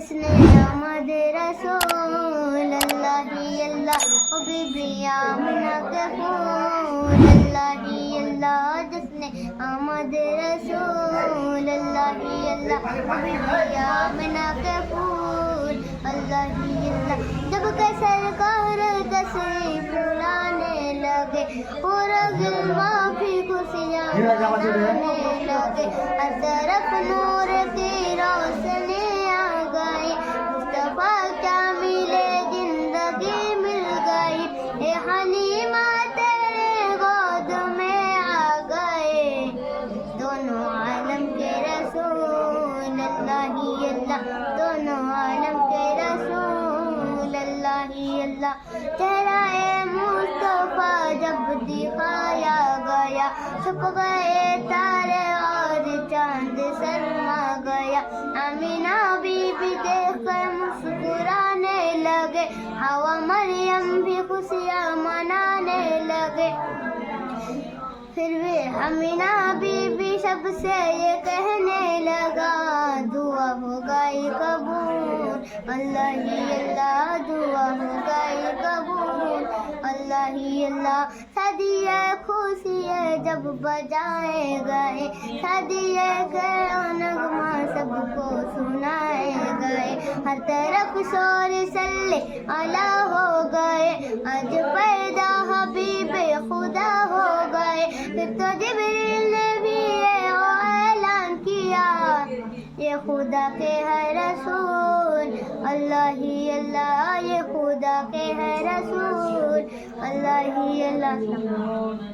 جس نے آمد رسول اللہ ہی اللہ او بی بی آمنہ کے پھول اللہ ہی اللہ جس نے آمد رسول اللہ ہی اللہ او بی بی آمنہ کے پھول اللہ ہی اللہ جب کہ سرکار تشریف لانے لگے پورا گلوا بھی خوشیاں منانے لگے ہر طرف نور کی روشنی آ گئی مصطفیٰ کیا ملے زندگی مل گئی اے حلیمہ تیرے گود میں آ گئے دونوں عالم کے رسول اللہ ہی اللہ دونوں عالم کے رسول اللہ ہی اللہ چہرہ مصطفیٰ جب دکھایا گیا چھپ گئے تارے اور چاند شرما گیا آمینہ بی بی دیکھ کر مسکرانے لگے حوا مریم بھی خوشیاں منانے لگے پھر بھی آمینہ بی بی سب سے یہ کہنے لگا دعا ہو گئی قبول اللہ ہی اللہ دعا ہو گئی قبول اللہ ہی اللہ شادیے خوشیے جب بجائے گئے شادیے کے نغمہ سب کو سنائے گئے ہر طرف شور صلی اللہ ہو گئے آج پیدا حبیب خدا ہو گئے پھر تو جبریل نے بھی یہ اعلان کیا یہ خدا کے ہے رسول اللہ ہی اللہ یہ خدا کے ہے رسول اللہ ہی اللہ